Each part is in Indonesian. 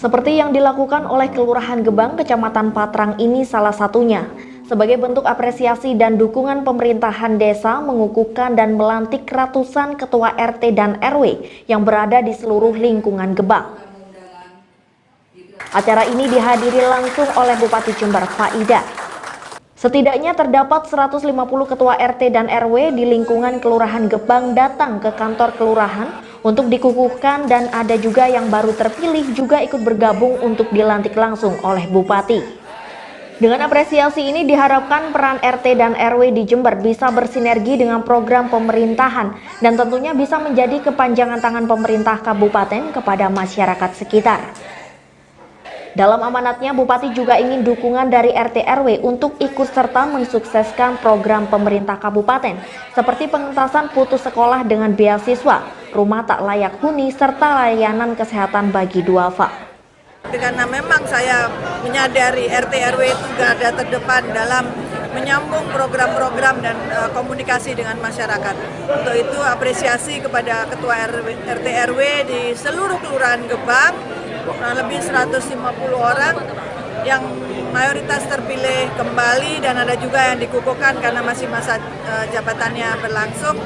Seperti yang dilakukan oleh Kelurahan Gebang, Kecamatan Patrang ini salah satunya. Sebagai bentuk apresiasi dan dukungan pemerintahan desa mengukuhkan dan melantik ratusan ketua RT dan RW yang berada di seluruh lingkungan Gebang. Acara ini dihadiri langsung oleh Bupati Jember, Pak Ida. Setidaknya terdapat 150 ketua RT dan RW di lingkungan Kelurahan Gebang datang ke kantor kelurahan untuk dikukuhkan, dan ada juga yang baru terpilih juga ikut bergabung untuk dilantik langsung oleh Bupati. Dengan apresiasi ini diharapkan peran RT dan RW di Jember bisa bersinergi dengan program pemerintahan dan tentunya bisa menjadi kepanjangan tangan pemerintah kabupaten kepada masyarakat sekitar. Dalam amanatnya, Bupati juga ingin dukungan dari RT RW untuk ikut serta mensukseskan program pemerintah kabupaten seperti pengentasan putus sekolah dengan beasiswa, rumah tak layak huni, serta layanan kesehatan bagi duafa. Karena memang saya menyadari RT RW itu garda terdepan dalam menyambung program-program dan komunikasi dengan masyarakat. Untuk itu apresiasi kepada ketua RT RW di seluruh Kelurahan Gebang, kurang lebih 150 orang yang mayoritas terpilih kembali dan ada juga yang dikukuhkan karena masih masa jabatannya berlangsung.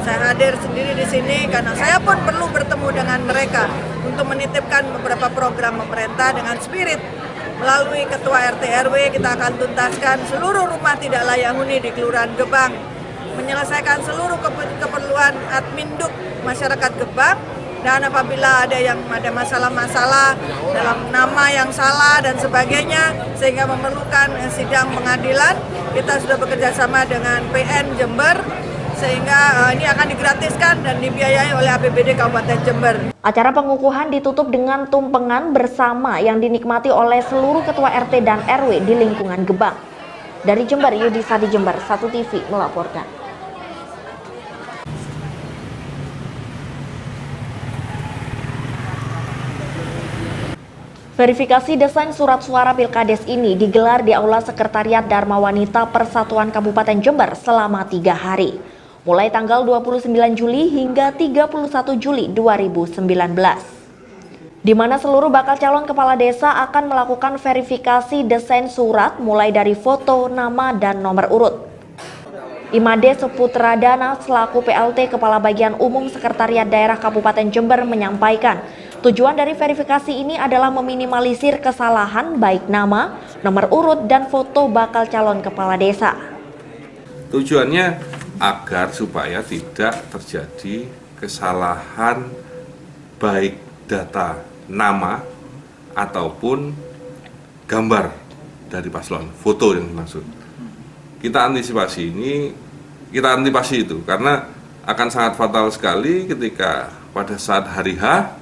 Saya hadir sendiri di sini karena saya pun perlu bertemu dengan mereka untuk menitipkan beberapa program pemerintah dengan spirit. Melalui ketua RT RW kita akan tuntaskan seluruh rumah tidak layak huni di Kelurahan Gebang, menyelesaikan seluruh keperluan adminduk masyarakat Gebang. Dan apabila ada masalah-masalah dalam nama yang salah dan sebagainya sehingga memerlukan sidang pengadilan, kita sudah bekerja sama dengan PN Jember sehingga ini akan digratiskan dan dibiayai oleh APBD Kabupaten Jember. Acara pengukuhan ditutup dengan tumpengan bersama yang dinikmati oleh seluruh ketua RT dan RW di lingkungan Gebang. Dari Jember, Yudisa di Jember, 1 TV melaporkan. Verifikasi desain surat suara Pilkades ini digelar di Aula Sekretariat Dharma Wanita Persatuan Kabupaten Jember selama 3 hari, mulai tanggal 29 Juli hingga 31 Juli 2019, di mana seluruh bakal calon kepala desa akan melakukan verifikasi desain surat mulai dari foto, nama, dan nomor urut. Imade Seputradana selaku PLT Kepala Bagian Umum Sekretariat Daerah Kabupaten Jember menyampaikan, tujuan dari verifikasi ini adalah meminimalisir kesalahan baik nama, nomor urut, dan foto bakal calon kepala desa. Tujuannya agar supaya tidak terjadi kesalahan baik data nama ataupun gambar dari paslon, foto yang dimaksud. Kita antisipasi itu karena akan sangat fatal sekali ketika pada saat hari H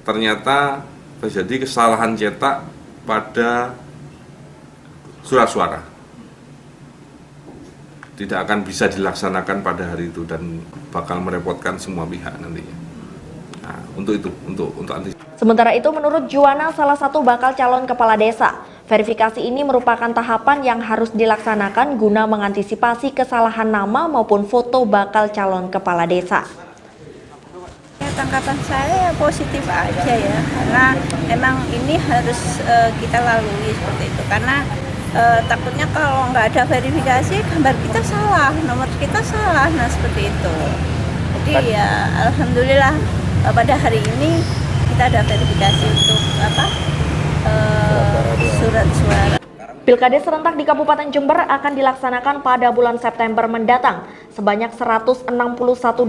ternyata terjadi kesalahan cetak pada surat suara. Tidak akan bisa dilaksanakan pada hari itu dan bakal merepotkan semua pihak nantinya. Nah, untuk antisipasi. Sementara itu, menurut Juwana, salah satu bakal calon kepala desa, verifikasi ini merupakan tahapan yang harus dilaksanakan guna mengantisipasi kesalahan nama maupun foto bakal calon kepala desa. Tanggapan saya positif aja ya, karena memang ini harus kita lalui seperti itu, karena takutnya kalau nggak ada verifikasi gambar kita salah, nomor kita salah, nah seperti itu. Jadi ya alhamdulillah pada hari ini kita ada verifikasi untuk surat suara. Pilkades serentak di Kabupaten Jember akan dilaksanakan pada bulan September mendatang. Sebanyak 161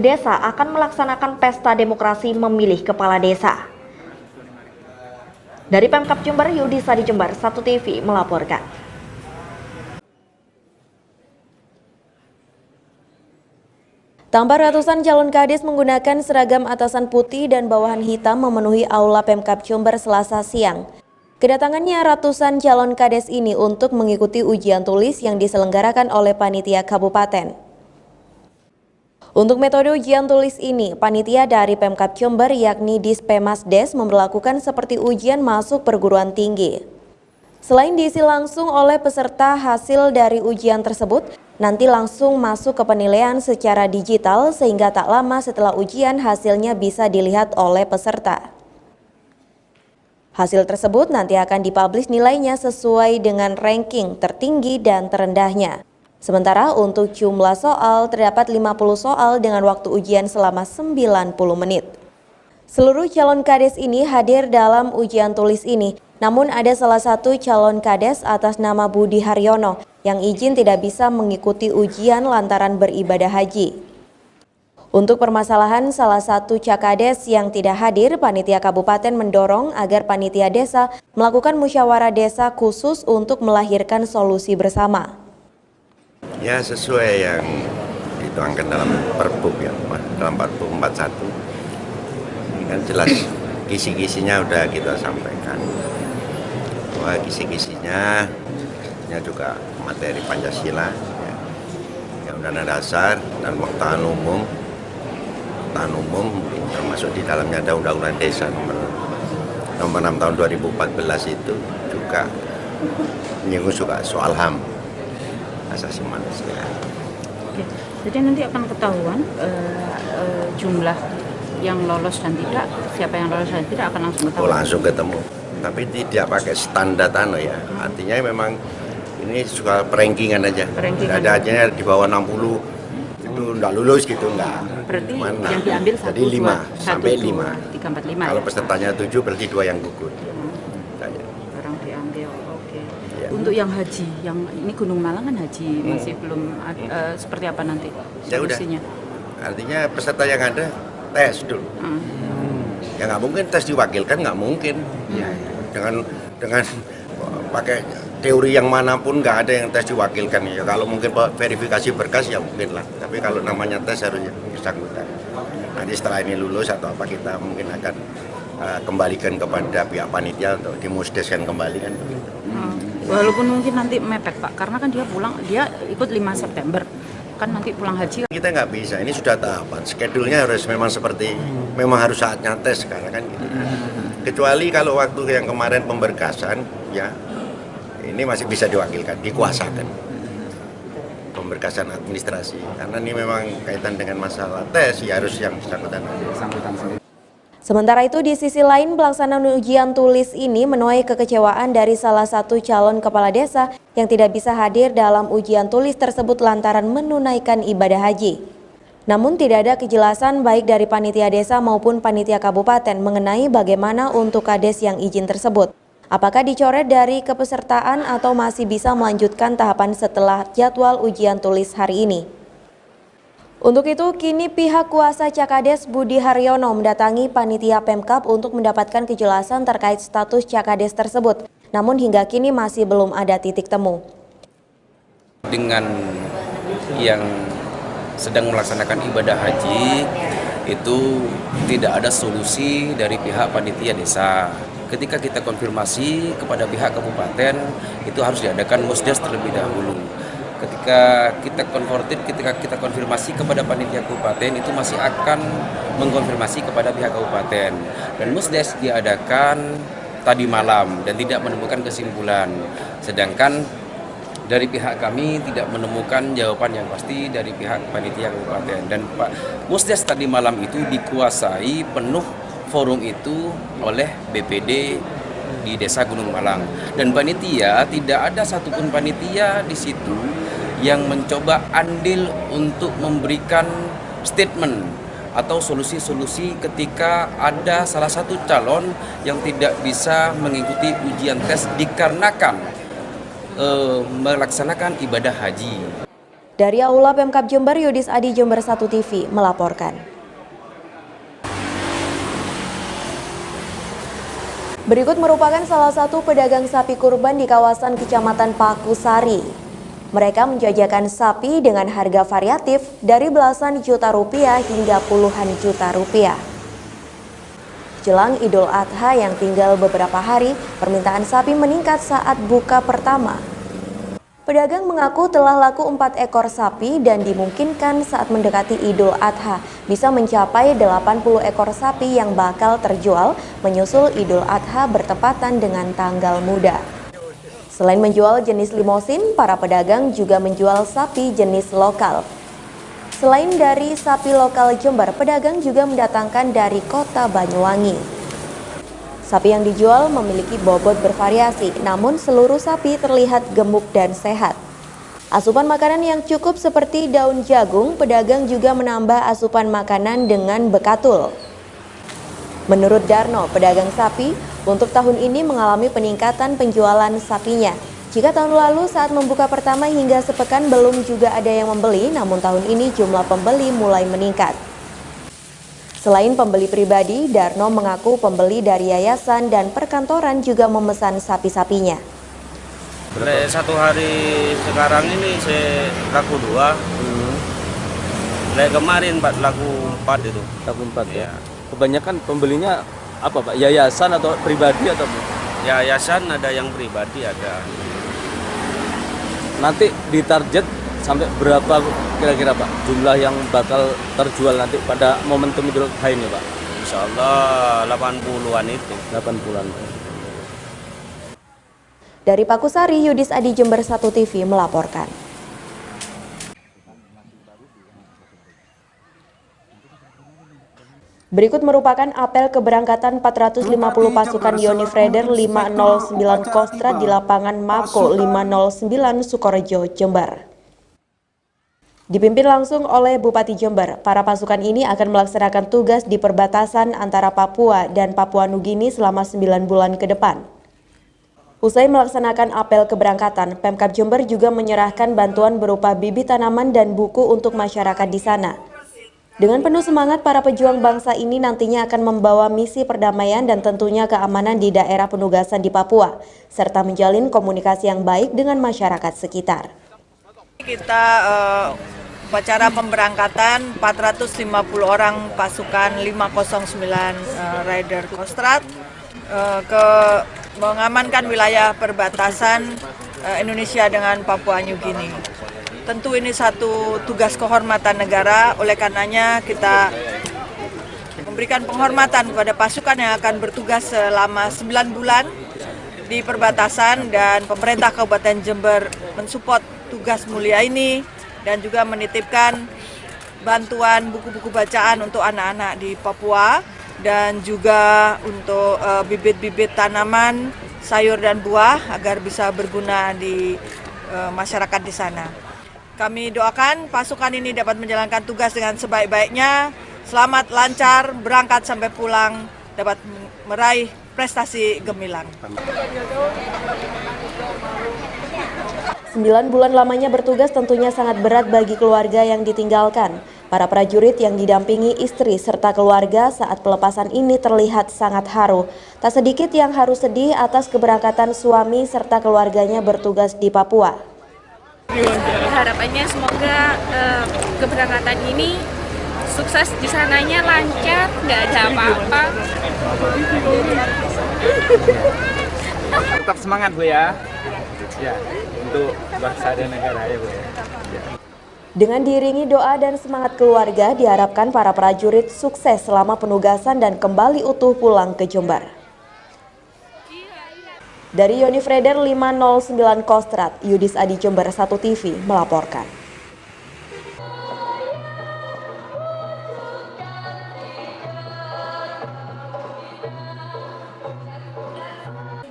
desa akan melaksanakan pesta demokrasi memilih kepala desa. Dari Pemkab Jember, Yudisa di Jember, 1 TV melaporkan. Tampak ratusan calon kades menggunakan seragam atasan putih dan bawahan hitam memenuhi Aula Pemkab Jember Selasa siang. Kedatangannya ratusan calon kades ini untuk mengikuti ujian tulis yang diselenggarakan oleh panitia kabupaten. Untuk metode ujian tulis ini, panitia dari Pemkab Jember yakni Dispemasdes memberlakukan seperti ujian masuk perguruan tinggi. Selain diisi langsung oleh peserta, hasil dari ujian tersebut nanti langsung masuk ke penilaian secara digital sehingga tak lama setelah ujian hasilnya bisa dilihat oleh peserta. Hasil tersebut nanti akan dipublish nilainya sesuai dengan ranking tertinggi dan terendahnya. Sementara untuk jumlah soal, terdapat 50 soal dengan waktu ujian selama 90 menit. Seluruh calon kades ini hadir dalam ujian tulis ini, namun ada salah satu calon kades atas nama Budi Haryono yang izin tidak bisa mengikuti ujian lantaran beribadah haji. Untuk permasalahan salah satu cakades yang tidak hadir, panitia kabupaten mendorong agar panitia desa melakukan musyawarah desa khusus untuk melahirkan solusi bersama. Ya sesuai yang dituangkan dalam Perbup ya, dalam Perbup 41. Ini kan jelas kisi-kisinya udah kita sampaikan. Wah, kisi-kisinya juga materi Pancasila, ya, Undang-Undang Dasar dan pengetahuan umum. Pengetahuan umum termasuk di dalamnya ada Undang-Undang Desa nomor 6 tahun 2014 itu juga menyinggung juga soal HAM, asasi manusia. Oke. Jadi nanti akan ketahuan jumlah yang lolos dan tidak, siapa yang lolos dan tidak akan langsung ketahuan. Oh, langsung ketemu, tapi tidak pakai standar ya. Artinya memang ini suka rankingan aja. Tidak ada aja di bawah 60 itu enggak lulus gitu, enggak. Berarti mana? yang diambil 1, jadi 5 sampai 5. 3, 4, 5. Kalau ya? pesertanya 7 berarti 2 yang gugur. Orang diambil, oke. Ya. Untuk yang haji, yang ini Gunung Malang kan haji, masih belum seperti apa nanti Ya udah. solusinya? Artinya peserta yang ada tes dulu. Ya nggak mungkin tes diwakilkan, nggak mungkin. Ya, dengan pakai teori yang manapun nggak ada yang tes diwakilkan. Ya kalau mungkin verifikasi berkas ya mungkin lah. Tapi kalau namanya tes harusnya bersangkutan. Nanti setelah ini lulus atau apa kita mungkin akan kembalikan kepada pihak panitia untuk dimusdeskan kembali kan. Walaupun mungkin nanti mepet Pak, karena kan dia ikut 5 September. Kan nanti pulang haji. Kita nggak bisa, ini sudah tahapan. Schedule-nya harus memang seperti, memang harus saatnya tes sekarang kan gitu. Kecuali kalau waktu yang kemarin pemberkasan, ya ini masih bisa diwakilkan, dikuasakan. Pemberkasan administrasi, karena ini memang kaitan dengan masalah tes, ya harus yang bersangkutan. Sementara itu di sisi lain pelaksanaan ujian tulis ini menuai kekecewaan dari salah satu calon kepala desa yang tidak bisa hadir dalam ujian tulis tersebut lantaran menunaikan ibadah haji. Namun tidak ada kejelasan baik dari panitia desa maupun panitia kabupaten mengenai bagaimana untuk kades yang izin tersebut. Apakah dicoret dari kepesertaan atau masih bisa melanjutkan tahapan setelah jadwal ujian tulis hari ini? Untuk itu, kini pihak kuasa Cakades Budi Haryono mendatangi panitia Pemkab untuk mendapatkan kejelasan terkait status Cakades tersebut. Namun hingga kini masih belum ada titik temu. Dengan yang sedang melaksanakan ibadah haji, itu tidak ada solusi dari pihak panitia desa. Ketika kita konfirmasi kepada pihak kabupaten, itu harus diadakan musdes terlebih dahulu. Ketika kita konfirmasi kepada panitia kabupaten, itu masih akan mengkonfirmasi kepada pihak kabupaten. Dan musdes diadakan tadi malam dan tidak menemukan kesimpulan. Sedangkan dari pihak kami tidak menemukan jawaban yang pasti dari pihak panitia kabupaten. Dan Pak musdes tadi malam itu dikuasai penuh forum itu oleh BPD di Desa Gunung Malang. Dan panitia, tidak ada satupun panitia di situ yang mencoba andil untuk memberikan statement atau solusi-solusi ketika ada salah satu calon yang tidak bisa mengikuti ujian tes dikarenakan melaksanakan ibadah haji. Dari Aula Pemkab Jember, Yudis Adi, Jember 1 TV melaporkan. Berikut merupakan salah satu pedagang sapi kurban di kawasan Kecamatan Pakusari. Mereka menjajakan sapi dengan harga variatif dari belasan juta rupiah hingga puluhan juta rupiah. Jelang Idul Adha yang tinggal beberapa hari, permintaan sapi meningkat saat buka pertama. Pedagang mengaku telah laku 4 ekor sapi dan dimungkinkan saat mendekati Idul Adha bisa mencapai 80 ekor sapi yang bakal terjual menyusul Idul Adha bertepatan dengan tanggal muda. Selain menjual jenis limosin, para pedagang juga menjual sapi jenis lokal. Selain dari sapi lokal Jember, pedagang juga mendatangkan dari kota Banyuwangi. Sapi yang dijual memiliki bobot bervariasi, namun seluruh sapi terlihat gemuk dan sehat. Asupan makanan yang cukup seperti daun jagung, pedagang juga menambah asupan makanan dengan bekatul. Menurut Darno, pedagang sapi, untuk tahun ini mengalami peningkatan penjualan sapinya. Jika tahun lalu saat membuka pertama hingga sepekan belum juga ada yang membeli, namun tahun ini jumlah pembeli mulai meningkat. Selain pembeli pribadi, Darno mengaku pembeli dari yayasan dan perkantoran juga memesan sapi-sapinya. Satu hari sekarang ini saya laku 2. Kemarin laku 4 itu. Laku 4 ya. Kebanyakan pembelinya apa Pak? Yayasan atau pribadi atau apa? Yayasan ada, yang pribadi ada. Nanti ditarget sampai berapa kira-kira Pak jumlah yang bakal terjual nanti pada momentum Idul Adha ini Pak? Insya Allah 80-an itu. 80-an. Dari Pakusari, Yudis Adi, Jember 1 TV melaporkan. Berikut merupakan apel keberangkatan 450 pasukan Yoni Freder 509 Kostrad di lapangan Mako 509 Sukorejo, Jember. Dipimpin langsung oleh Bupati Jember, para pasukan ini akan melaksanakan tugas di perbatasan antara Papua dan Papua Nugini selama 9 bulan ke depan. Usai melaksanakan apel keberangkatan, Pemkab Jember juga menyerahkan bantuan berupa bibit tanaman dan buku untuk masyarakat di sana. Dengan penuh semangat, para pejuang bangsa ini nantinya akan membawa misi perdamaian dan tentunya keamanan di daerah penugasan di Papua, serta menjalin komunikasi yang baik dengan masyarakat sekitar. Kita upacara pemberangkatan 450 orang pasukan 509 Rider Kostrad ke mengamankan wilayah perbatasan Indonesia dengan Papua New Guinea. Tentu ini satu tugas kehormatan negara, oleh karenanya kita memberikan penghormatan kepada pasukan yang akan bertugas selama 9 bulan di perbatasan, dan pemerintah Kabupaten Jember mensupport tugas mulia ini dan juga menitipkan bantuan buku-buku bacaan untuk anak-anak di Papua dan juga untuk bibit-bibit tanaman, sayur dan buah agar bisa berguna di masyarakat di sana. Kami doakan pasukan ini dapat menjalankan tugas dengan sebaik-baiknya, selamat, lancar, berangkat sampai pulang, dapat meraih prestasi gemilang. 9 bulan lamanya bertugas tentunya sangat berat bagi keluarga yang ditinggalkan. Para prajurit yang didampingi istri serta keluarga saat pelepasan ini terlihat sangat haru. Tak sedikit yang harus sedih atas keberangkatan suami serta keluarganya bertugas di Papua. Harapannya semoga keberangkatan ini sukses, di sananya lancar, nggak ada apa-apa. Tetap semangat Bu ya. Ya, untuk bangsa dan negara ya Bu ya. Dengan diiringi doa dan semangat keluarga, diharapkan para prajurit sukses selama penugasan dan kembali utuh pulang ke Jember. Dari Yoni Freder 509 Kostrad, Yudis Adi, Jember 1 TV melaporkan.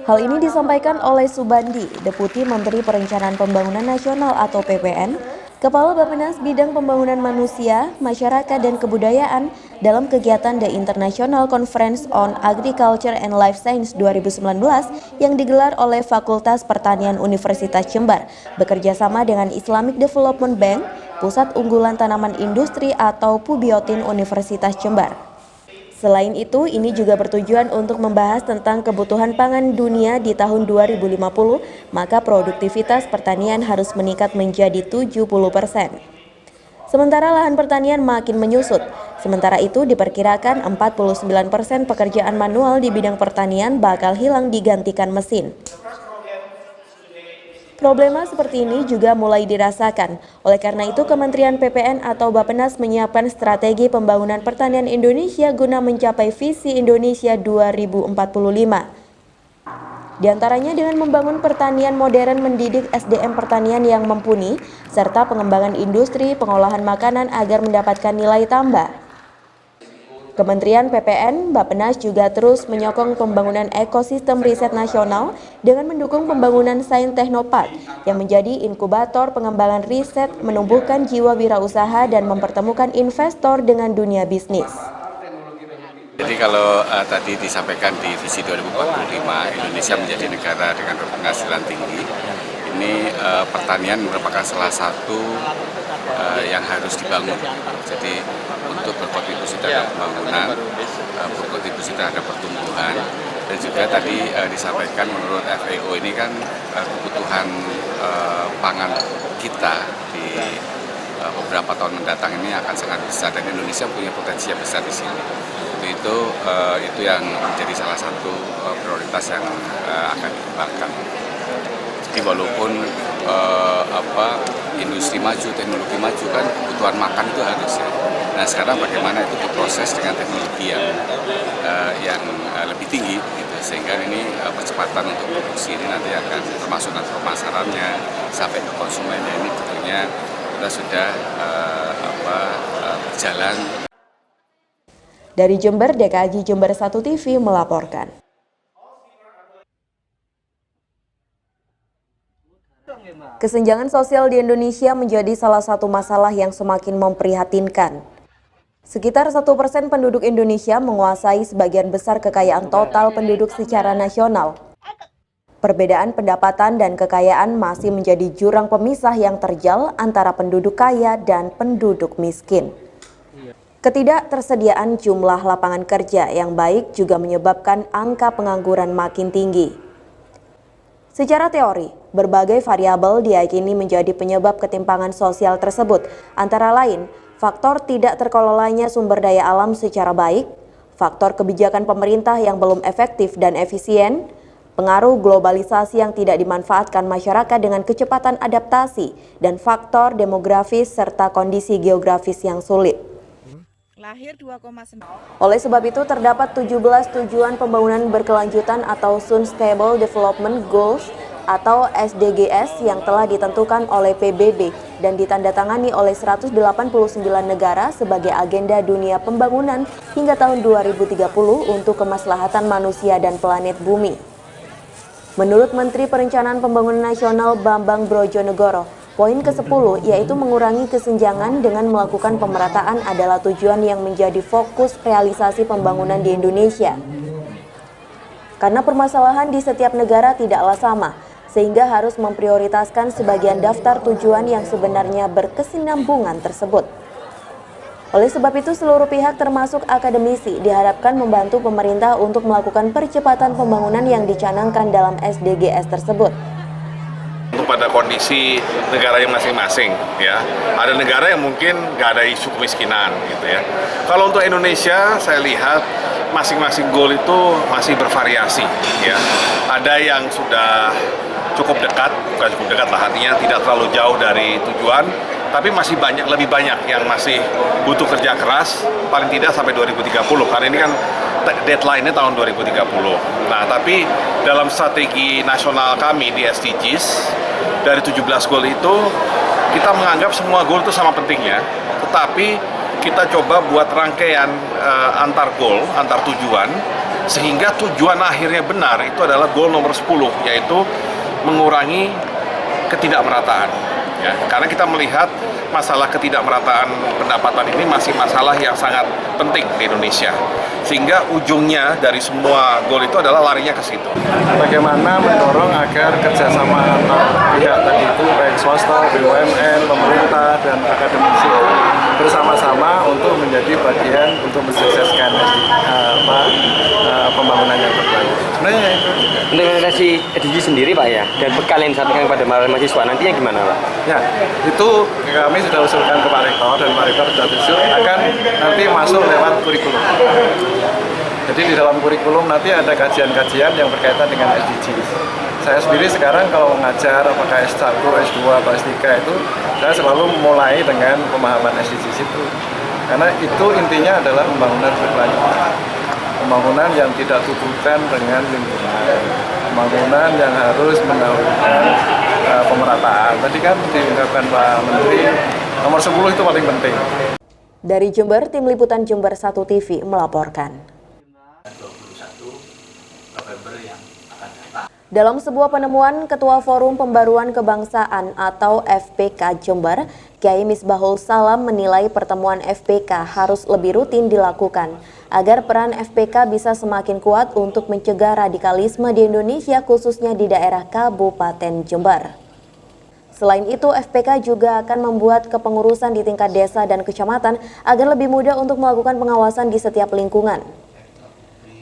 Hal ini disampaikan oleh Subandi, Deputi Menteri Perencanaan Pembangunan Nasional atau PPN, Kepala Bappenas Bidang Pembangunan Manusia, Masyarakat dan Kebudayaan dalam kegiatan The International Conference on Agriculture and Life Science 2019 yang digelar oleh Fakultas Pertanian Universitas Jember bekerjasama dengan Islamic Development Bank, Pusat Unggulan Tanaman Industri atau Pubiotin Universitas Jember. Selain itu, ini juga bertujuan untuk membahas tentang kebutuhan pangan dunia di tahun 2050, maka produktivitas pertanian harus meningkat menjadi 70%. Sementara lahan pertanian makin menyusut. Sementara itu diperkirakan 49% pekerjaan manual di bidang pertanian bakal hilang digantikan mesin. Problema seperti ini juga mulai dirasakan. Oleh karena itu, Kementerian PPN atau Bappenas menyiapkan strategi pembangunan pertanian Indonesia guna mencapai visi Indonesia 2045. Di antaranya dengan membangun pertanian modern, mendidik SDM pertanian yang mumpuni, serta pengembangan industri pengolahan makanan agar mendapatkan nilai tambah. Kementerian PPN, Bappenas juga terus menyokong pembangunan ekosistem riset nasional dengan mendukung pembangunan Sains Teknopark yang menjadi inkubator pengembangan riset, menumbuhkan jiwa wirausaha dan mempertemukan investor dengan dunia bisnis. Jadi kalau tadi disampaikan di visi 2045 Indonesia menjadi negara dengan penghasilan tinggi, ini pertanian merupakan salah satu yang harus dibangun. Jadi untuk berkontribusi terhadap pembangunan, berkontribusi terhadap pertumbuhan, dan juga tadi disampaikan menurut FAO ini kan kebutuhan pangan kita di beberapa tahun mendatang ini akan sangat besar dan Indonesia punya potensi yang besar di sini. Itu yang menjadi salah satu prioritas yang akan dikembangkan. Jadi walaupun industri maju, teknologi maju kan kebutuhan makan itu harus ya. Nah sekarang bagaimana itu diproses dengan teknologi yang lebih tinggi, gitu. Sehingga ini percepatan untuk produksi ini nanti akan termasuk nanti pemasarannya sampai ke konsumennya ini tentunya kita sudah berjalan. Dari Jember, DKI Jember 1 TV melaporkan. Kesenjangan sosial di Indonesia menjadi salah satu masalah yang semakin memprihatinkan. Sekitar 1% penduduk Indonesia menguasai sebagian besar kekayaan total penduduk secara nasional. Perbedaan pendapatan dan kekayaan masih menjadi jurang pemisah yang terjal antara penduduk kaya dan penduduk miskin. Ketidaktersediaan jumlah lapangan kerja yang baik juga menyebabkan angka pengangguran makin tinggi. Secara teori, berbagai variabel diyakini menjadi penyebab ketimpangan sosial tersebut, antara lain faktor tidak terkelolanya sumber daya alam secara baik, faktor kebijakan pemerintah yang belum efektif dan efisien, pengaruh globalisasi yang tidak dimanfaatkan masyarakat dengan kecepatan adaptasi, dan faktor demografis serta kondisi geografis yang sulit. Oleh sebab itu, terdapat 17 tujuan pembangunan berkelanjutan atau Sustainable Development Goals atau SDGs yang telah ditentukan oleh PBB dan ditandatangani oleh 189 negara sebagai agenda dunia pembangunan hingga tahun 2030 untuk kemaslahatan manusia dan planet bumi. Menurut Menteri Perencanaan Pembangunan Nasional Bambang Brojonegoro, poin ke-10 yaitu mengurangi kesenjangan dengan melakukan pemerataan adalah tujuan yang menjadi fokus realisasi pembangunan di Indonesia. Karena permasalahan di setiap negara tidaklah sama, sehingga harus memprioritaskan sebagian daftar tujuan yang sebenarnya berkesinambungan tersebut. Oleh sebab itu, seluruh pihak termasuk akademisi diharapkan membantu pemerintah untuk melakukan percepatan pembangunan yang dicanangkan dalam SDGs tersebut. Pada kondisi negara yang masing-masing, ya, ada negara yang mungkin nggak ada isu kemiskinan, gitu ya. Kalau untuk Indonesia, saya lihat masing-masing goal itu masih bervariasi, ya. Ada yang sudah cukup dekat, bukan cukup dekat lah, artinya tidak terlalu jauh dari tujuan, tapi masih lebih banyak yang masih butuh kerja keras, paling tidak sampai 2030, karena ini kan deadline-nya tahun 2030. Nah, tapi dalam strategi nasional kami di SDGs, dari 17 goal itu, kita menganggap semua goal itu sama pentingnya, tetapi kita coba buat rangkaian antar goal, antar tujuan, sehingga tujuan akhirnya benar itu adalah goal nomor 10, yaitu mengurangi ketidakmerataan. Ya, karena kita melihat masalah ketidakmerataan pendapatan ini masih masalah yang sangat penting di Indonesia, sehingga ujungnya dari semua goal itu adalah larinya ke situ. Bagaimana mendorong agar kerjasama antar pihak tadi itu baik swasta, BUMN, pemerintah dan akademisi itu bersama-sama untuk menjadi bagian untuk mensukseskan pembangunan yang berkelanjutan. Sebenarnya itu. Implementasi SDG sendiri Pak ya, dan bekal yang disampaikan kepada mahasiswa nantinya gimana Pak? Ya, itu kami sudah usulkan ke Pak Rektor dan Pak Rektor sudah usul akan nanti masuk lewat kurikulum. Jadi di dalam kurikulum nanti ada kajian-kajian yang berkaitan dengan SDG. Saya sendiri sekarang kalau mengajar apakah S1, S2, atau S3 itu saya selalu memulai dengan pemahaman SDGs itu. Karena itu intinya adalah pembangunan berkelanjutan. Pembangunan yang tidak tutupan dengan lingkungan. Pembangunan yang harus mendahulukan pemerataan. Tadi kan diungkapkan Pak Menteri, nomor 10 itu paling penting. Dari Jember, Tim Liputan Jember 1 TV melaporkan. Dalam sebuah penemuan, Ketua Forum Pembaruan Kebangsaan atau FPK Jember, Kiai Misbahul Salam menilai pertemuan FPK harus lebih rutin dilakukan agar peran FPK bisa semakin kuat untuk mencegah radikalisme di Indonesia, khususnya di daerah Kabupaten Jember. Selain itu, FPK juga akan membuat kepengurusan di tingkat desa dan kecamatan agar lebih mudah untuk melakukan pengawasan di setiap lingkungan.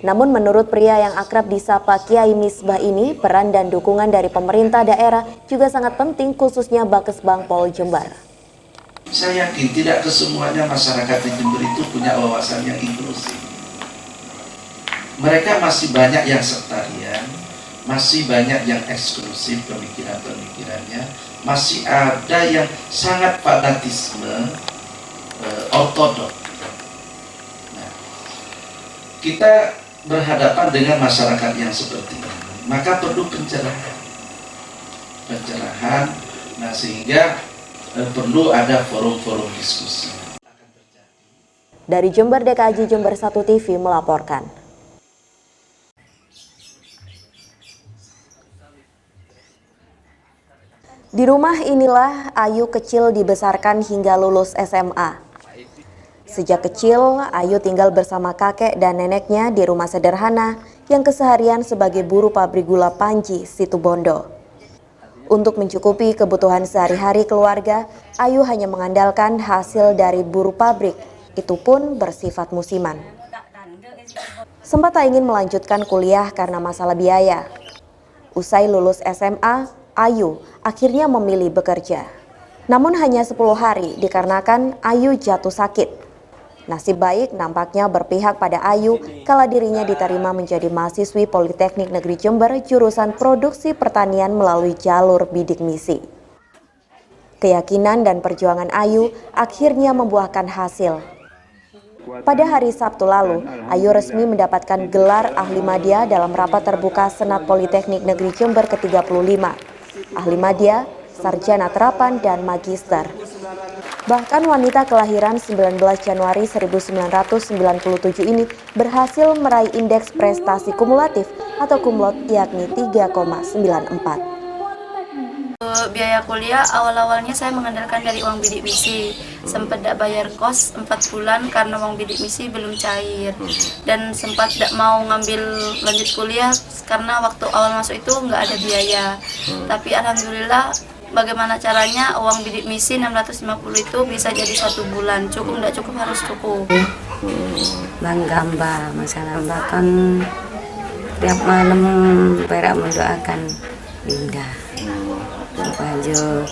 Namun menurut pria yang akrab disapa Kiai Misbah ini, peran dan dukungan dari pemerintah daerah juga sangat penting, khususnya Bakes Bangpol Jember. Saya yakin tidak kesemuanya masyarakat di Jember itu punya wawasan yang inklusif. Mereka masih banyak yang sektarian, masih banyak yang eksklusif pemikiran-pemikirannya, masih ada yang sangat fanatisme, ortodok. Nah, kita berhadapan dengan masyarakat yang seperti ini, maka perlu pencerahan, nah sehingga perlu ada forum-forum diskusi. Dari Jember, DKJ Jember 1 TV melaporkan. Di rumah inilah Ayu kecil dibesarkan hingga lulus SMA. Sejak kecil, Ayu tinggal bersama kakek dan neneknya di rumah sederhana yang keseharian sebagai buruh pabrik gula Panji, Situbondo. Untuk mencukupi kebutuhan sehari-hari keluarga, Ayu hanya mengandalkan hasil dari buruh pabrik, itu pun bersifat musiman. Sempat tak ingin melanjutkan kuliah karena masalah biaya. Usai lulus SMA, Ayu akhirnya memilih bekerja. Namun hanya 10 hari dikarenakan Ayu jatuh sakit. Nasib baik nampaknya berpihak pada Ayu kala dirinya diterima menjadi mahasiswi Politeknik Negeri Jember jurusan Produksi Pertanian melalui jalur bidik misi. Keyakinan dan perjuangan Ayu akhirnya membuahkan hasil. Pada hari Sabtu lalu, Ayu resmi mendapatkan gelar ahli madya dalam rapat terbuka Senat Politeknik Negeri Jember ke-35. Ahli madya, sarjana terapan, dan magister. Bahkan wanita kelahiran 19 Januari 1997 ini berhasil meraih indeks prestasi kumulatif atau kumlot yakni 3,94. Biaya kuliah awal-awalnya saya mengandalkan dari uang bidik misi. Sempat tidak bayar kos 4 bulan karena uang bidik misi belum cair. Dan sempat tidak mau ngambil lanjut kuliah karena waktu awal masuk itu nggak ada biaya. Tapi alhamdulillah, bagaimana caranya uang bidik misi 650 itu bisa jadi 1 bulan. Cukup tidak cukup harus cukup. Bangga Mbak, masalah Mbak kan tiap malam perak mendoakan Linda supaya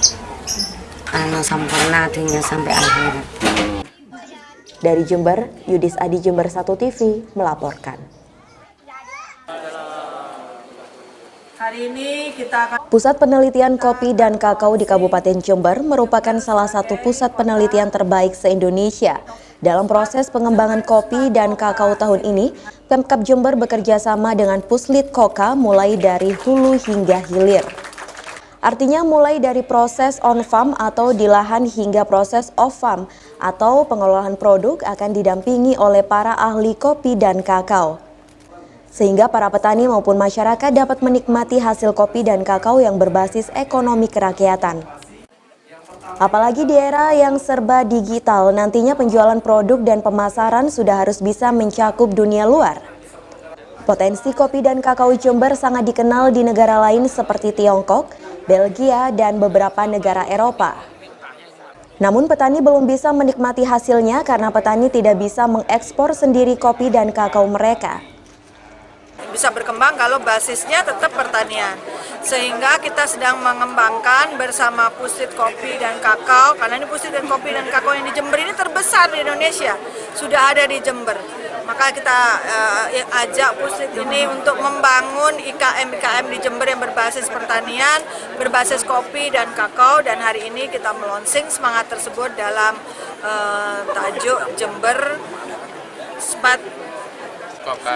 sempurna dunia sampai akhirat. Dari Jember, Yudis Adi Jember 1 TV melaporkan. Hari ini kita akan... Pusat Penelitian Kopi dan Kakao di Kabupaten Jember merupakan salah satu pusat penelitian terbaik se-Indonesia. Dalam proses pengembangan kopi dan kakao tahun ini, Pemkab Jember bekerja sama dengan Puslit Koka mulai dari hulu hingga hilir. Artinya mulai dari proses on-farm atau di lahan hingga proses off-farm atau pengolahan produk akan didampingi oleh para ahli kopi dan kakao. Sehingga para petani maupun masyarakat dapat menikmati hasil kopi dan kakao yang berbasis ekonomi kerakyatan. Apalagi di era yang serba digital, nantinya penjualan produk dan pemasaran sudah harus bisa mencakup dunia luar. Potensi kopi dan kakao Jember sangat dikenal di negara lain seperti Tiongkok, Belgia, dan beberapa negara Eropa. Namun petani belum bisa menikmati hasilnya karena petani tidak bisa mengekspor sendiri kopi dan kakao mereka. Bisa berkembang kalau basisnya tetap pertanian. Sehingga kita sedang mengembangkan bersama Puslit Kopi dan Kakao, karena ini Puslit dan Kopi dan Kakao yang di Jember ini terbesar di Indonesia, sudah ada di Jember. Maka kita ajak Puslit ini untuk membangun IKM-IKM di Jember yang berbasis pertanian, berbasis kopi dan kakao, dan hari ini kita melonsing semangat tersebut dalam tajuk Jember Smart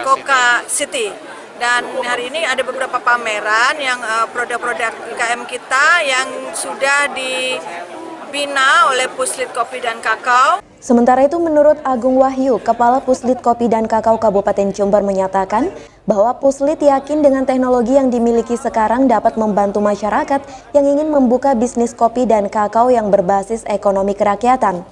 Koka City. Dan hari ini ada beberapa pameran yang produk-produk IKM kita yang sudah dibina oleh Puslit Kopi dan Kakao. Sementara itu, menurut Agung Wahyu, Kepala Puslit Kopi dan Kakao Kabupaten Jember menyatakan bahwa Puslit yakin dengan teknologi yang dimiliki sekarang dapat membantu masyarakat yang ingin membuka bisnis kopi dan kakao yang berbasis ekonomi kerakyatan.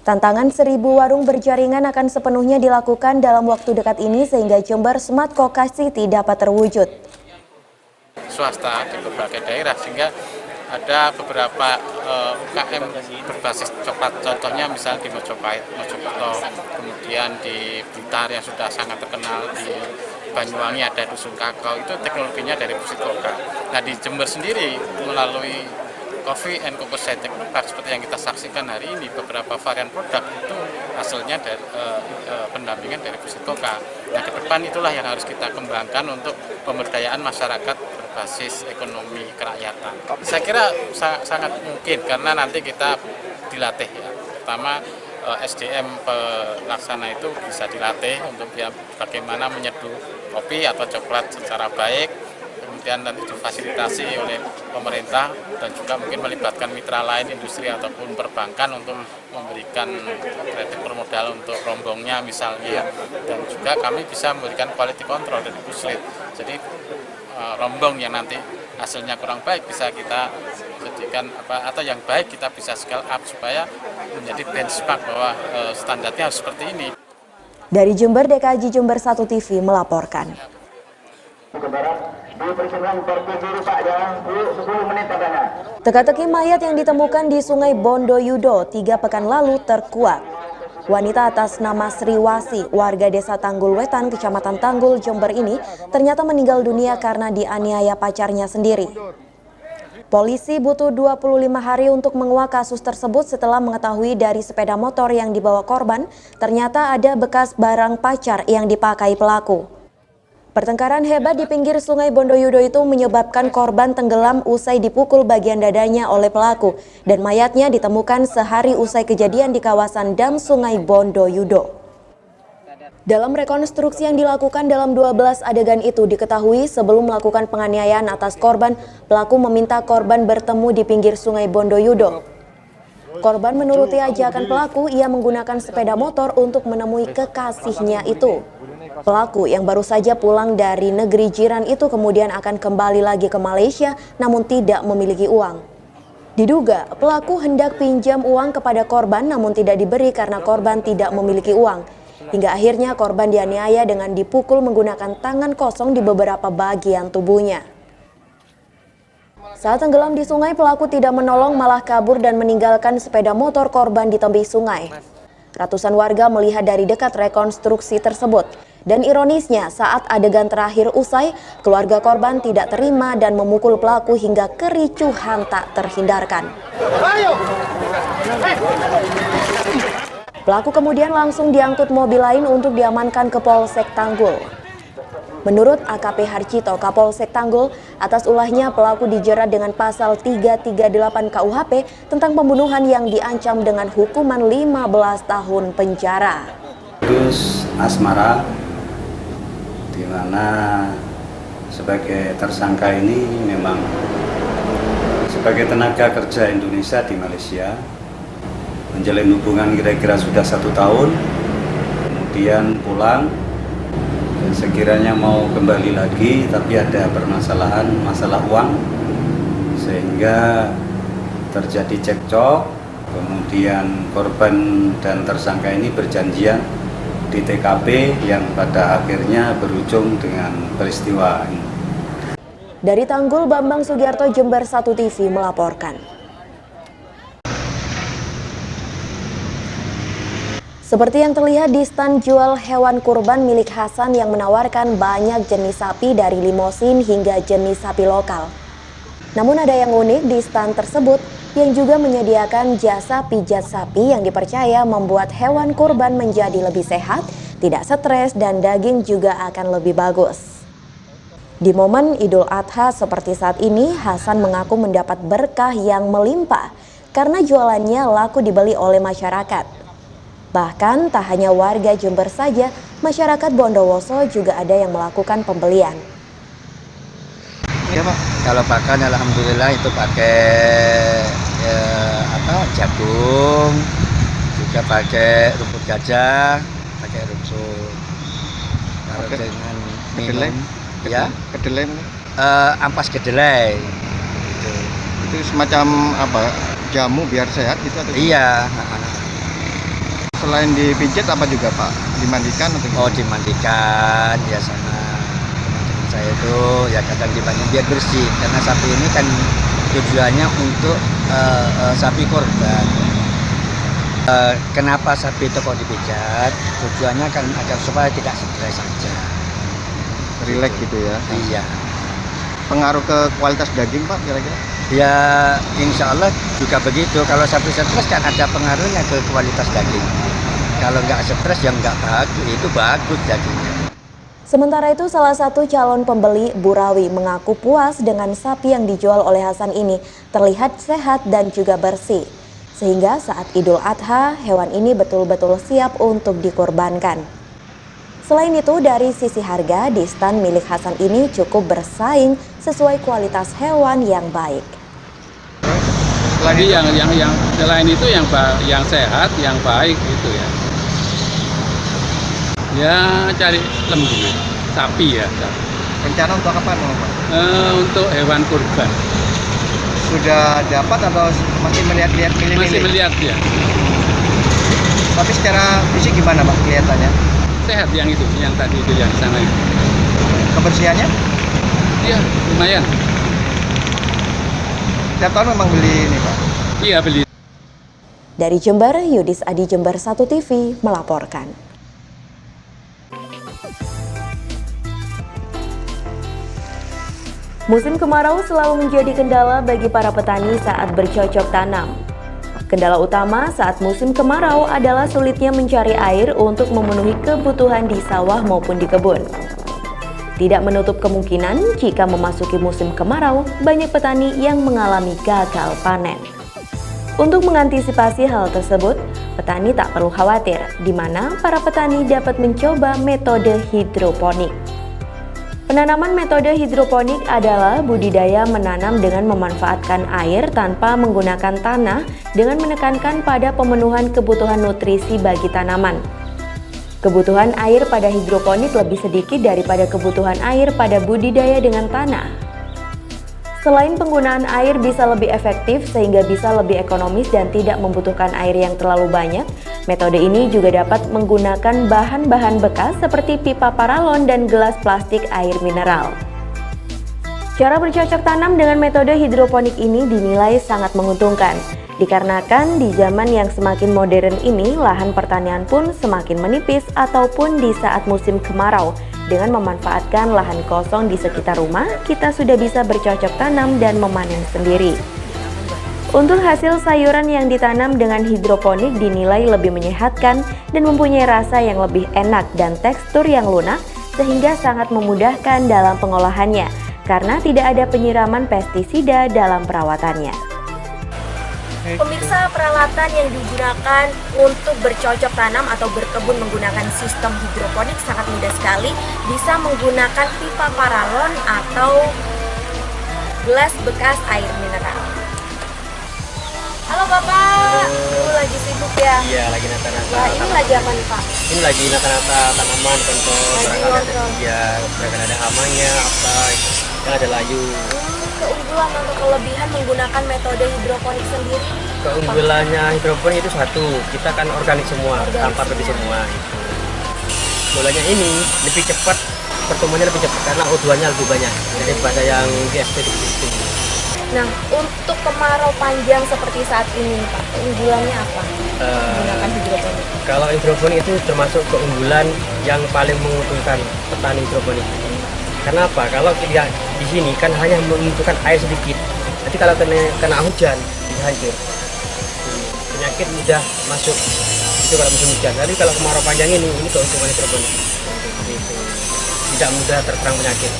Tantangan 1000 warung berjaringan akan sepenuhnya dilakukan dalam waktu dekat ini sehingga Jember Smart Coca City dapat terwujud. Swasta di berbagai daerah sehingga ada beberapa UKM berbasis coklat, contohnya misalnya di Mojokerto, kemudian di Blitar yang sudah sangat terkenal, di Banyuwangi ada Dusun Kakao, itu teknologinya dari Puslit Coca. Nah di Jember sendiri melalui Coffee and Coco Scientific Park seperti yang kita saksikan hari ini, beberapa varian produk itu hasilnya dari pendampingan dari Puslit Coca. Nah ke depan itulah yang harus kita kembangkan untuk pemberdayaan masyarakat berbasis ekonomi kerakyatan. Saya kira sangat mungkin karena nanti kita dilatih ya. Pertama SDM pelaksana itu bisa dilatih untuk dia bagaimana menyeduh kopi atau coklat secara baik. Kemudian nanti difasilitasi oleh pemerintah dan juga mungkin melibatkan mitra lain, industri ataupun perbankan untuk memberikan kredit permodal untuk rombongnya misalnya. Dan juga kami bisa memberikan quality control dari Puslit. Jadi rombong yang nanti hasilnya kurang baik bisa kita jadikan atau yang baik kita bisa scale up supaya menjadi benchmark bahwa standarnya harus seperti ini. Dari Jember, DKJ Jember 1 TV melaporkan. Teka-teki mayat yang ditemukan di Sungai Bondoyudo 3 pekan lalu terkuak. Wanita atas nama Sriwasi, warga desa Tanggul Wetan, Kecamatan Tanggul, Jember ini ternyata meninggal dunia karena dianiaya pacarnya sendiri. Polisi butuh 25 hari untuk menguak kasus tersebut setelah mengetahui dari sepeda motor yang dibawa korban ternyata ada bekas barang pacar yang dipakai pelaku. Pertengkaran hebat di pinggir Sungai Bondoyudo itu menyebabkan korban tenggelam usai dipukul bagian dadanya oleh pelaku dan mayatnya ditemukan sehari usai kejadian di kawasan dam Sungai Bondoyudo. Dalam rekonstruksi yang dilakukan dalam 12 adegan itu diketahui sebelum melakukan penganiayaan atas korban, pelaku meminta korban bertemu di pinggir Sungai Bondoyudo. Korban menuruti ajakan pelaku, ia menggunakan sepeda motor untuk menemui kekasihnya itu. Pelaku yang baru saja pulang dari negeri jiran itu kemudian akan kembali lagi ke Malaysia namun tidak memiliki uang. Diduga pelaku hendak pinjam uang kepada korban namun tidak diberi karena korban tidak memiliki uang. Hingga akhirnya korban dianiaya dengan dipukul menggunakan tangan kosong di beberapa bagian tubuhnya. Saat tenggelam di sungai, pelaku tidak menolong malah kabur dan meninggalkan sepeda motor korban di tepi sungai. Ratusan warga melihat dari dekat rekonstruksi tersebut. Dan ironisnya saat adegan terakhir usai, keluarga korban tidak terima dan memukul pelaku hingga kericuhan tak terhindarkan. Pelaku kemudian langsung diangkut mobil lain untuk diamankan ke Polsek Tanggul. Menurut AKP Harcito, Kapolsek Tanggul, atas ulahnya pelaku dijerat dengan pasal 338 KUHP tentang pembunuhan yang diancam dengan hukuman 15 tahun penjara. Terus asmara, di mana sebagai tersangka ini memang sebagai tenaga kerja Indonesia di Malaysia, menjalin hubungan kira-kira sudah 1 tahun, kemudian pulang dan sekiranya mau kembali lagi tapi ada permasalahan masalah uang sehingga terjadi cekcok, kemudian korban dan tersangka ini berjanjian di TKP yang pada akhirnya berujung dengan peristiwa ini. Dari Tanggul, Bambang Sugiarto, Jember 1 TV melaporkan. Seperti yang terlihat di stand jual hewan kurban milik Hasan yang menawarkan banyak jenis sapi dari limosin hingga jenis sapi lokal. Namun ada yang unik di stand tersebut yang juga menyediakan jasa pijat sapi yang dipercaya membuat hewan kurban menjadi lebih sehat, tidak stres dan daging juga akan lebih bagus. Di momen Idul Adha seperti saat ini, Hasan mengaku mendapat berkah yang melimpah karena jualannya laku dibeli oleh masyarakat. Bahkan tak hanya warga Jember saja, masyarakat Bondowoso juga ada yang melakukan pembelian. Ya Pak, kalau pakan alhamdulillah itu pakai Jagung, juga pakai rumput gajah, pakai rumput. Kalau dengan minum, ya kedelai, ampas kedelai. Itu semacam apa? Jamu biar sehat gitu atau? Iya. Selain dipijit apa juga Pak? Dimandikan atau gimana? Oh, dimandikan ya sama teman-teman saya itu ya kadang dimandikan biar bersih karena sapi ini kan tujuannya untuk sapi korban. Kenapa sapi itu kok dipijat? Tujuannya kan agar supaya tidak stres saja. Rileks gitu ya? Iya. Pengaruh ke kualitas daging Pak kira-kira? Ya insya Allah juga begitu. Kalau sapi stres kan ada pengaruhnya ke kualitas daging. Kalau nggak stres ya nggak bagus, itu bagus dagingnya. Sementara itu, salah satu calon pembeli Burawi mengaku puas dengan sapi yang dijual oleh Hasan ini terlihat sehat dan juga bersih. Sehingga saat Idul Adha, hewan ini betul-betul siap untuk dikorbankan. Selain itu, dari sisi harga, di stan milik Hasan ini cukup bersaing sesuai kualitas hewan yang baik. Lagi yang selain itu yang sehat, yang baik gitu ya. Ya cari lembu, sapi ya. Rencana untuk apa Pak? Untuk hewan kurban. Sudah dapat atau masih melihat-lihat milih-milih? Masih melihat ya. Tapi secara fisik gimana Pak kelihatannya? Sehat yang itu, yang tadi itu yang sana itu. Kebersihannya? Iya, lumayan. Setiap tahun memang beli ini Pak? Iya beli. Dari Jember, Yudis Adi, Jember 1 TV melaporkan. Musim kemarau selalu menjadi kendala bagi para petani saat bercocok tanam. Kendala utama saat musim kemarau adalah sulitnya mencari air untuk memenuhi kebutuhan di sawah maupun di kebun. Tidak menutup kemungkinan jika memasuki musim kemarau, banyak petani yang mengalami gagal panen. Untuk mengantisipasi hal tersebut, petani tak perlu khawatir, di mana para petani dapat mencoba metode hidroponik. Penanaman metode hidroponik adalah budidaya menanam dengan memanfaatkan air tanpa menggunakan tanah dengan menekankan pada pemenuhan kebutuhan nutrisi bagi tanaman. Kebutuhan air pada hidroponik lebih sedikit daripada kebutuhan air pada budidaya dengan tanah. Selain penggunaan air bisa lebih efektif sehingga bisa lebih ekonomis dan tidak membutuhkan air yang terlalu banyak, metode ini juga dapat menggunakan bahan-bahan bekas seperti pipa paralon dan gelas plastik air mineral. Cara bercocok tanam dengan metode hidroponik ini dinilai sangat menguntungkan, dikarenakan di zaman yang semakin modern ini lahan pertanian pun semakin menipis ataupun di saat musim kemarau. Dengan memanfaatkan lahan kosong di sekitar rumah, kita sudah bisa bercocok tanam dan memanen sendiri. Untuk hasil sayuran yang ditanam dengan hidroponik dinilai lebih menyehatkan dan mempunyai rasa yang lebih enak dan tekstur yang lunak, sehingga sangat memudahkan dalam pengolahannya, karena tidak ada penyiraman pestisida dalam perawatannya. Pemirsa, peralatan yang digunakan untuk bercocok tanam atau berkebun menggunakan sistem hidroponik sangat mudah sekali. Bisa menggunakan pipa paralon atau gelas bekas air mineral. Halo Bapak, Lu lagi sibuk ya? Iya, lagi nata-nata. Wah, ini lagi apa nih Pak? Ini lagi nata-nata tanaman, contoh barangkali ada hamanya, apa, kan ada layu. Keunggulan atau kelebihan menggunakan metode hidroponik sendiri? Keunggulannya hidroponik itu satu, kita kan organik semua, tanpa lebih semua. Keunggulannya ini lebih cepat, pertumbuhannya lebih cepat karena O2-nya lebih banyak daripada yang GSP itu. Nah, untuk kemarau panjang seperti saat ini Pak, keunggulannya apa? Menggunakan hidroponik. Kalau hidroponik itu termasuk keunggulan yang paling menguntungkan petani hidroponik. Kenapa? Kalau dia di sini kan hanya membutuhkan air sedikit. Nanti kalau kena hujan, hancur. Penyakit mudah masuk. Itu kalau musim hujan. Tapi kalau kemarau panjang ini keuntungan hidroponik. Tidak mudah terserang penyakit.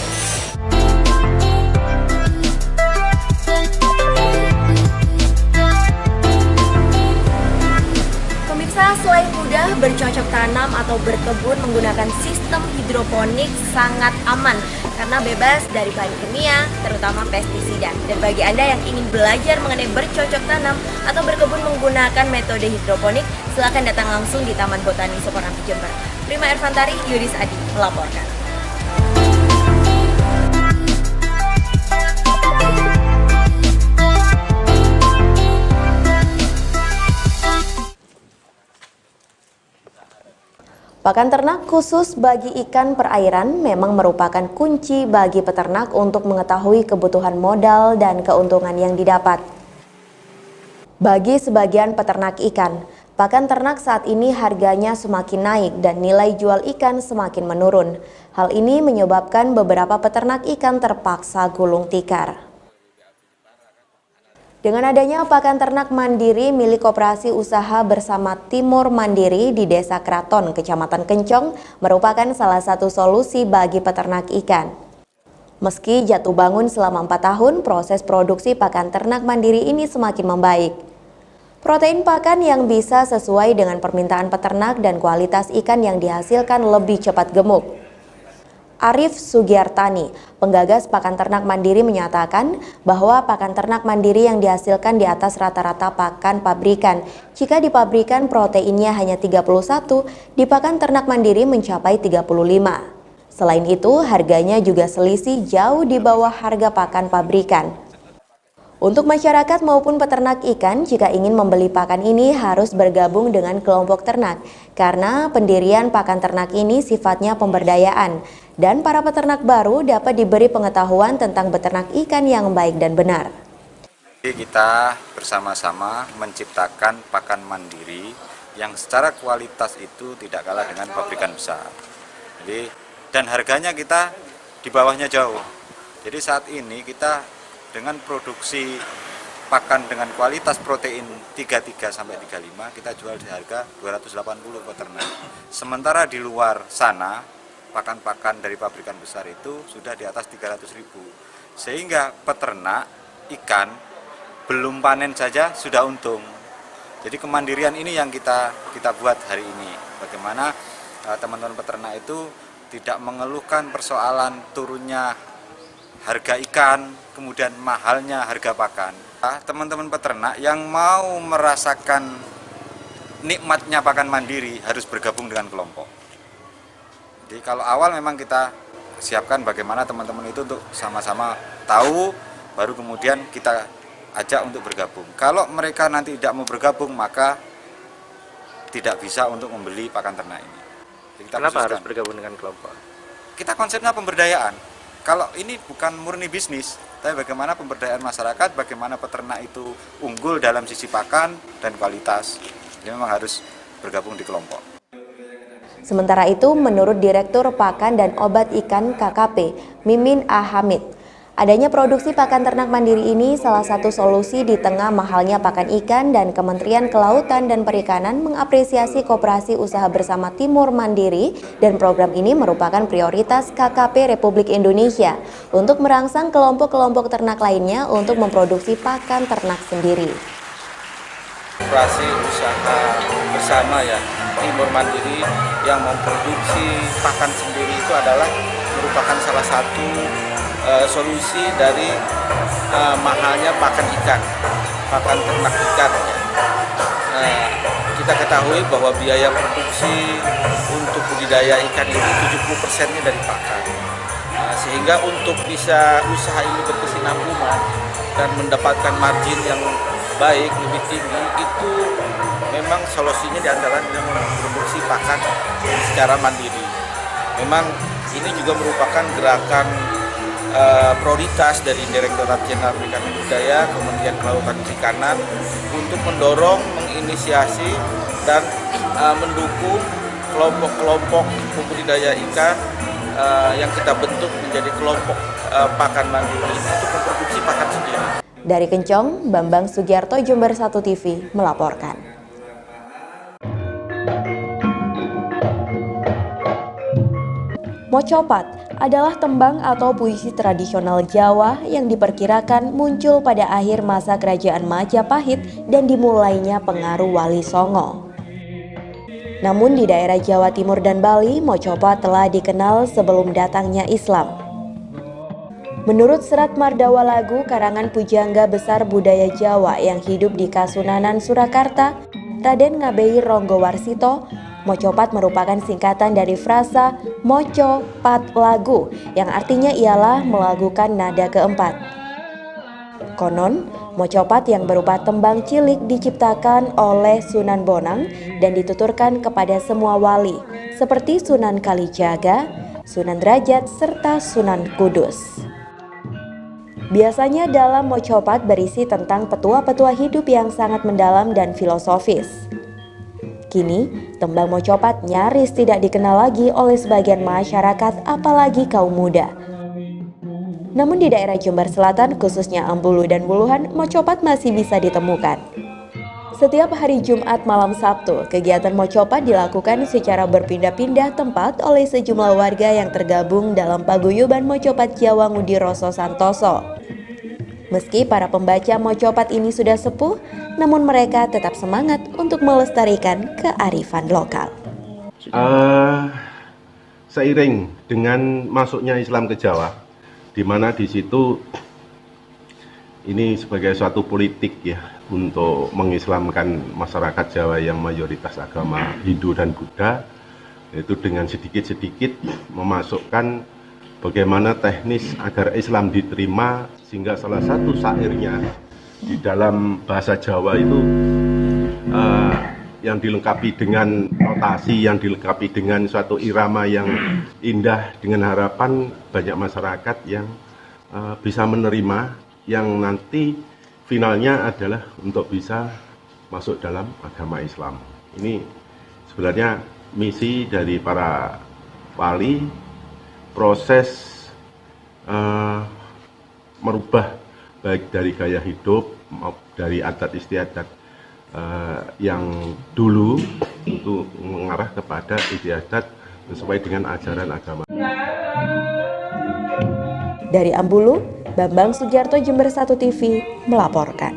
Pemirsa, selain mudah, bercocok tanam atau berkebun menggunakan sistem hidroponik sangat aman karena bebas dari bahan kimia, terutama pestisida. Dan bagi Anda yang ingin belajar mengenai bercocok tanam atau berkebun menggunakan metode hidroponik, silakan datang langsung di Taman Botani Sukorambi Jember. Prima Ervantari, Yudis Adi melaporkan. Pakan ternak khusus bagi ikan perairan memang merupakan kunci bagi peternak untuk mengetahui kebutuhan modal dan keuntungan yang didapat. Bagi sebagian peternak ikan, pakan ternak saat ini harganya semakin naik dan nilai jual ikan semakin menurun. Hal ini menyebabkan beberapa peternak ikan terpaksa gulung tikar. Dengan adanya pakan ternak mandiri milik Koperasi Usaha Bersama Timur Mandiri di Desa Kraton, Kecamatan Kencong, merupakan salah satu solusi bagi peternak ikan. Meski jatuh bangun selama 4 tahun, proses produksi pakan ternak mandiri ini semakin membaik. Protein pakan yang bisa sesuai dengan permintaan peternak dan kualitas ikan yang dihasilkan lebih cepat gemuk. Arif Sugiartani, penggagas pakan ternak mandiri menyatakan bahwa pakan ternak mandiri yang dihasilkan di atas rata-rata pakan pabrikan. Jika di pabrikan proteinnya hanya 31, di pakan ternak mandiri mencapai 35. Selain itu, harganya juga selisih jauh di bawah harga pakan pabrikan. Untuk masyarakat maupun peternak ikan, jika ingin membeli pakan ini harus bergabung dengan kelompok ternak, karena pendirian pakan ternak ini sifatnya pemberdayaan, dan para peternak baru dapat diberi pengetahuan tentang beternak ikan yang baik dan benar. Kita bersama-sama menciptakan pakan mandiri yang secara kualitas itu tidak kalah dengan pabrikan besar. Jadi, dan harganya kita di bawahnya jauh. Jadi saat ini kita dengan produksi pakan dengan kualitas protein 33 sampai 35 kita jual di harga 280 per ternak. Sementara di luar sana pakan-pakan dari pabrikan besar itu sudah di atas 300.000. Sehingga peternak ikan belum panen saja sudah untung. Jadi kemandirian ini yang kita buat hari ini. Bagaimana teman-teman peternak itu tidak mengeluhkan persoalan turunnya harga ikan, kemudian mahalnya harga pakan. Teman-teman peternak yang mau merasakan nikmatnya pakan mandiri harus bergabung dengan kelompok. Jadi kalau awal memang kita siapkan bagaimana teman-teman itu untuk sama-sama tahu, baru kemudian kita ajak untuk bergabung. Kalau mereka nanti tidak mau bergabung, maka tidak bisa untuk membeli pakan ternak ini. Kenapa harus bergabung dengan kelompok? Kita konsepnya pemberdayaan. Kalau ini bukan murni bisnis, tapi bagaimana pemberdayaan masyarakat, bagaimana peternak itu unggul dalam sisi pakan dan kualitas. Jadi memang harus bergabung di kelompok. Sementara itu, menurut Direktur Pakan dan Obat Ikan KKP, Mimin A. Hamid, adanya produksi pakan ternak mandiri ini salah satu solusi di tengah mahalnya pakan ikan, dan Kementerian Kelautan dan Perikanan mengapresiasi Koperasi Usaha Bersama Timur Mandiri, dan program ini merupakan prioritas KKP Republik Indonesia untuk merangsang kelompok-kelompok ternak lainnya untuk memproduksi pakan ternak sendiri. Koperasi Usaha Bersama ya Timur Mandiri yang memproduksi pakan sendiri itu adalah merupakan salah satu solusi dari mahalnya pakan ikan, pakan ternak ikan. Kita ketahui bahwa biaya produksi untuk budidaya ikan itu 70%-nya dari pakan. Sehingga untuk bisa usaha ini berkesinambungan dan mendapatkan margin yang baik, lebih tinggi, itu memang solusinya diantara dengan memproduksi pakan secara mandiri. Memang ini juga merupakan gerakan prioritas dari Direktorat Jenderal Perikanan Budaya, Kementerian Kelautan Perikanan untuk mendorong, menginisiasi dan mendukung kelompok-kelompok pembudidaya ikan yang kita bentuk menjadi kelompok pakan mandiri untuk memproduksi pakan sendiri. Dari Kencong, Bambang Sugiarto, Jember 1 TV melaporkan. Mocopat adalah tembang atau puisi tradisional Jawa yang diperkirakan muncul pada akhir masa Kerajaan Majapahit dan dimulainya pengaruh Wali Songo. Namun di daerah Jawa Timur dan Bali, mocopat telah dikenal sebelum datangnya Islam. Menurut Serat Mardawa Lagu karangan pujangga besar budaya Jawa yang hidup di Kasunanan, Surakarta, Raden Ngabei Ronggowarsito, mocopat merupakan singkatan dari frasa moco pat lagu yang artinya ialah melagukan nada keempat. Konon, mocopat yang berupa tembang cilik diciptakan oleh Sunan Bonang dan dituturkan kepada semua wali, seperti Sunan Kalijaga, Sunan Derajat, serta Sunan Kudus. Biasanya dalam mocopat berisi tentang petua-petua hidup yang sangat mendalam dan filosofis. Kini, tembang mocopat nyaris tidak dikenal lagi oleh sebagian masyarakat, apalagi kaum muda. Namun di daerah Jember Selatan, khususnya Ambulu dan Wuluhan, mocopat masih bisa ditemukan. Setiap hari Jumat malam Sabtu, kegiatan mocopat dilakukan secara berpindah-pindah tempat oleh sejumlah warga yang tergabung dalam paguyuban mocopat Jawa Ngudiroso Santoso. Meski para pembaca mocopat ini sudah sepuh, namun mereka tetap semangat untuk melestarikan kearifan lokal. Seiring dengan masuknya Islam ke Jawa, di mana di situ ini sebagai suatu politik ya untuk mengislamkan masyarakat Jawa yang mayoritas agama Hindu dan Buddha, yaitu dengan sedikit-sedikit memasukkan bagaimana teknis agar Islam diterima, sehingga salah satu syairnya di dalam bahasa Jawa itu yang dilengkapi dengan notasi, yang dilengkapi dengan suatu irama yang indah, dengan harapan banyak masyarakat yang bisa menerima, yang nanti finalnya adalah untuk bisa masuk dalam agama Islam. Ini sebenarnya misi dari para wali, proses merubah baik dari gaya hidup maupun dari adat istiadat yang dulu untuk mengarah kepada istiadat sesuai dengan ajaran agama. Dari Ambulu, Bambang Sugiarto, Jember 1 TV melaporkan.